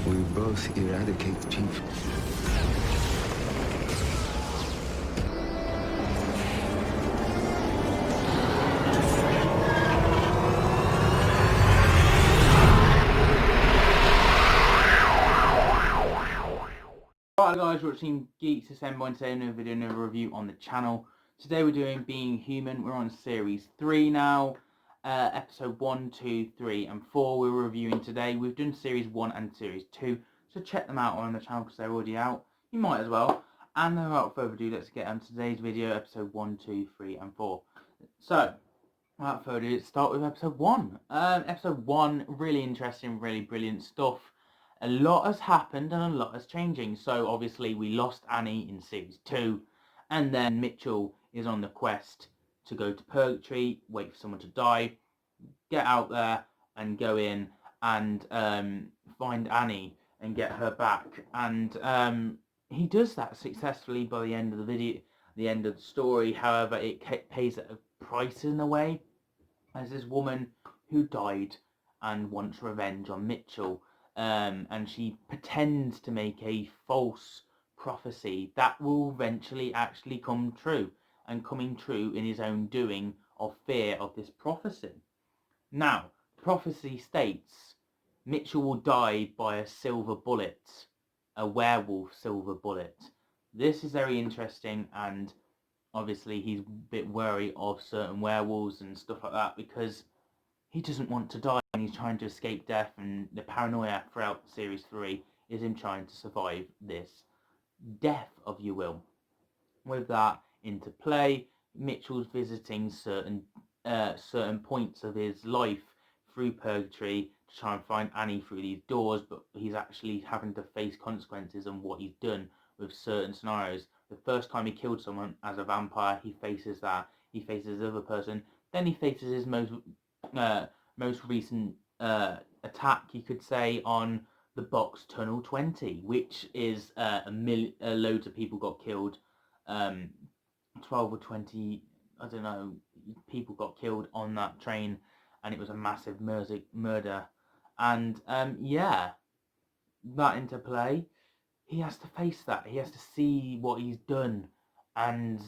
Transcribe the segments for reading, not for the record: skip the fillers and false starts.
We both eradicate people. Alright guys, we're watching Geeks Assemble and today another video, another review on the channel. Today we're doing Being Human. We're on series 3 now. Episode 1, 2, 3 and 4 we're reviewing today. We've done series 1 and series 2, so check them out on the channel because they're already out. You might as well. And without further ado, let's get on today's video, episode 1, 2, 3 and 4. So, without further ado, let's start with episode 1. Episode 1, really interesting, really brilliant stuff. A lot has happened and a lot is changing. So obviously we lost Annie in series 2, and then Mitchell is on the quest to go to Purgatory, wait for someone to die, get out there and go in and find Annie and get her back. And he does that successfully by the end of the video, the end of the story. However, it pays at a price in a way, as this woman who died and wants revenge on Mitchell. And she pretends to make a false prophecy that will eventually actually come true, and coming true in his own doing of fear of this prophecy. Now, prophecy states Mitchell will die by a silver bullet, a werewolf silver bullet. This is very interesting, and obviously he's a bit wary of certain werewolves and stuff like that because he doesn't want to die and he's trying to escape death, and the paranoia throughout series 3 is him trying to survive this death, of you will. With that into play, Mitchell's visiting certain points of his life through Purgatory to try and find Annie through these doors, but he's actually having to face consequences on what he's done with certain scenarios. The first time he killed someone as a vampire, he faces that. He faces the other person. Then he faces his most recent attack, you could say, on the Box Tunnel 20, which is loads of people got killed. 12 or 20, I don't know, people got killed on that train, and it was a massive murder. And yeah, that into play, he has to face that. He has to see what he's done. And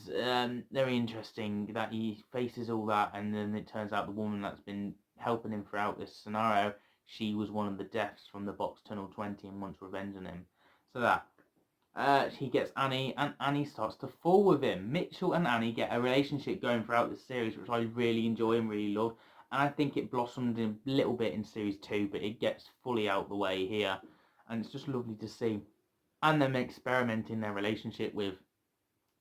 very interesting that he faces all that, and then it turns out the woman that's been helping him throughout this scenario, she was one of the deaths from the Box Tunnel 20 and wants revenge on him. So that he gets Annie, and Annie starts to fall with him. Mitchell and Annie get a relationship going throughout this series, which I really enjoy and really love. And I think it blossomed a little bit in series 2, but it gets fully out the way here, and it's just lovely to see. And them experimenting their relationship with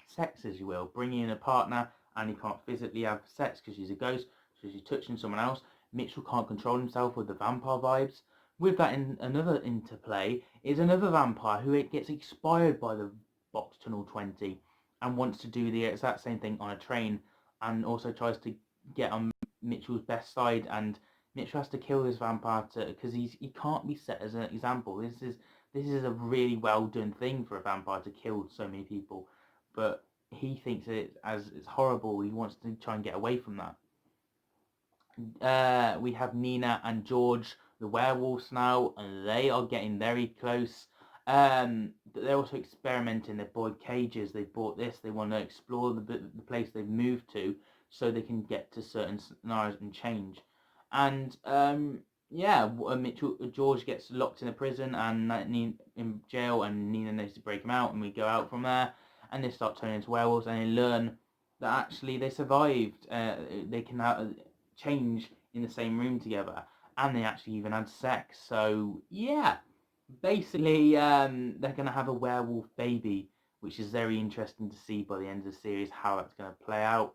sex, as you will, bringing in a partner. Annie can't physically have sex because she's a ghost, so she's touching someone else. Mitchell can't control himself with the vampire vibes. With that, in another interplay is another vampire who gets inspired by the Box Tunnel 20 and wants to do the exact same thing on a train, and also tries to get on Mitchell's best side, and Mitchell has to kill this vampire because he can't be set as an example. This is a really well done thing for a vampire to kill so many people, but he thinks it's horrible. He wants to try and get away from that. We have Nina and George, the werewolves now, and they are getting very close. They're also experimenting. They've bought cages. They've bought this. They want to explore the place they've moved to, so they can get to certain scenarios and change. And yeah, George gets locked in a prison and in jail, and Nina needs to break him out, and we go out from there, and they start turning into werewolves, and they learn that actually they survived. They can change in the same room together, and they actually even had sex. So yeah, basically they're going to have a werewolf baby, which is very interesting to see by the end of the series how that's going to play out.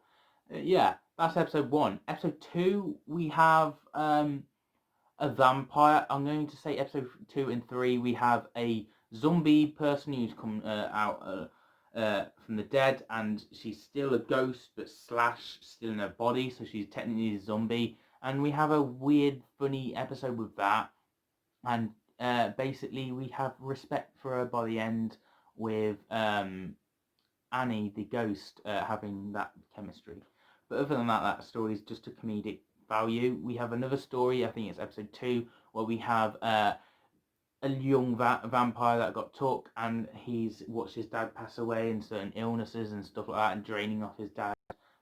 Yeah, that's episode 1. Episode 2, we have a vampire. I'm going to say episode 2 and 3, we have a zombie person who's come out from the dead, and she's still a ghost, but slash still in her body, so she's technically a zombie. And we have a weird, funny episode with that, and basically we have respect for her by the end, with Annie the ghost having that chemistry. But other than that, that story is just a comedic value. We have another story, I think it's episode 2, where we have a young vampire that got took, and he's watched his dad pass away and certain illnesses and stuff like that, and draining off his dad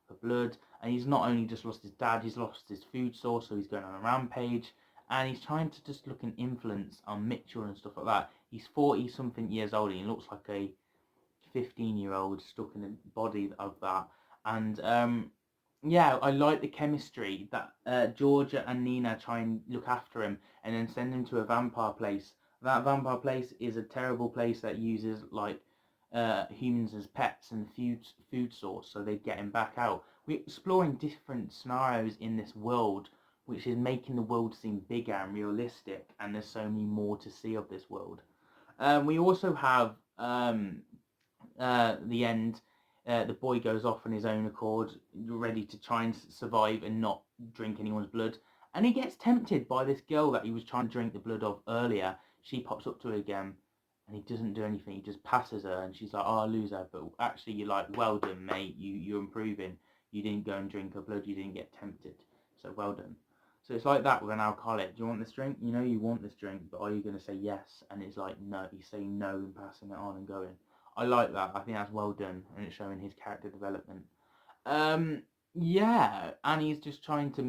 for blood. And he's not only just lost his dad, he's lost his food source, so he's going on a rampage, and he's trying to just look an influence on Mitchell and stuff like that. He's 40 something years old, and he looks like a 15-year-old stuck in the body of that. And yeah, I like the chemistry that Georgia and Nina try and look after him and then send him to a vampire place. That vampire place is a terrible place that uses like humans as pets and food source, so they get him back out. We're exploring different scenarios in this world, which is making the world seem bigger and realistic, and there's so many more to see of this world. We also have the end. The boy goes off on his own accord, ready to try and survive and not drink anyone's blood. And he gets tempted by this girl that he was trying to drink the blood of earlier. She pops up to him again, and he doesn't do anything. He just passes her, and she's like, "Oh, loser." But actually, you're like, "Well done, mate. You're improving. You didn't go and drink her blood. You didn't get tempted. So well done." So it's like that with an alcoholic. Do you want this drink? You know you want this drink, but are you going to say yes? And it's like, no. He's saying no and passing it on and going. I like that. I think that's well done, and it's showing his character development. Yeah, Annie's just trying to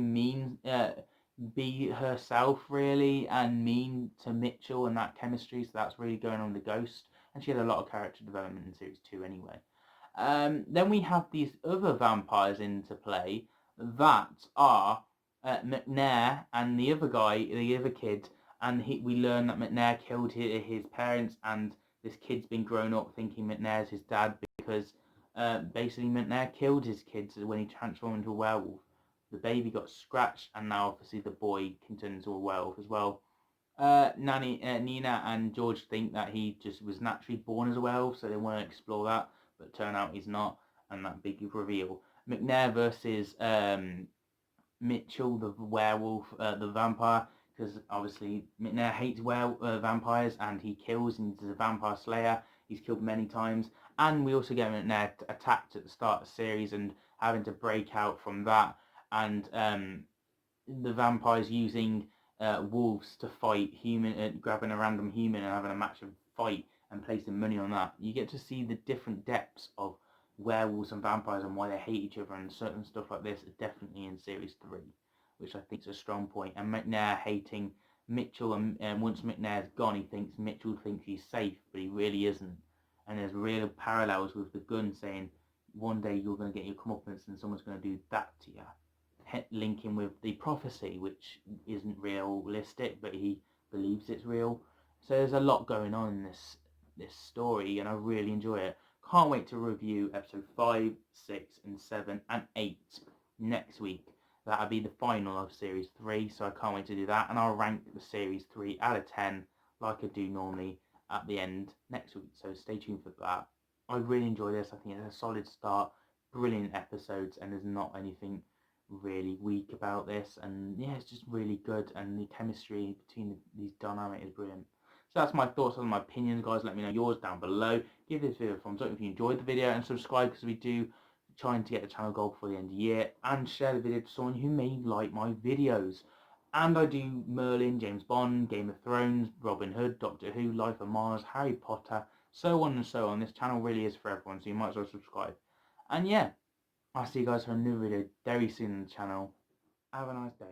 be herself really, and mean to Mitchell and that chemistry. So that's really going on with the Ghost, and she had a lot of character development in series 2 anyway. Then we have these other vampires into play that are McNair and the other guy, the other kid, and we learn that McNair killed his parents, and this kid's been grown up thinking McNair's his dad because basically McNair killed his kids when he transformed into a werewolf. The baby got scratched, and now obviously the boy can turn into a werewolf as well. Nina and George think that he just was naturally born as a werewolf, so they want to explore that, but turn out he's not, and that big reveal. McNair versus Mitchell, the werewolf, the vampire, because obviously McNair hates vampires, and he kills, and he's a vampire slayer. He's killed many times, and we also get McNair attacked at the start of the series and having to break out from that, and the vampires using wolves to fight grabbing a random human and having a match of fight and placing money on that. You get to see the different depths of werewolves and vampires and why they hate each other, and certain stuff like this is definitely in series 3, which I think is a strong point. And McNair hating Mitchell, and once McNair's gone, Mitchell thinks he's safe, but he really isn't. And there's real parallels with the gun saying, one day you're going to get your comeuppance and someone's going to do that to you. Linking with the prophecy, which isn't realistic, but he believes it's real. So there's a lot going on in this story, and I really enjoy it. Can't wait to review episode 5, 6, and 7, and 8 next week. That'll be the final of series 3, so I can't wait to do that, and I'll rank the series 3 out of 10 like I do normally at the end next week, so stay tuned for that. I really enjoy this. I think it's a solid start, brilliant episodes, and there's not anything really weak about this, and yeah, it's just really good, and the chemistry between these dynamic is brilliant. So that's my thoughts and my opinions, guys. Let me know yours down below. Give this video a thumbs up if you enjoyed the video, and subscribe, because we do trying to get the channel goal before the end of the year, and share the video to someone who may like my videos. And I do Merlin, James Bond, Game of Thrones, Robin Hood, Doctor Who, Life of Mars, Harry Potter, so on and so on. This channel really is for everyone, so you might as well subscribe. And yeah, I'll see you guys for a new video very soon on the channel. Have a nice day.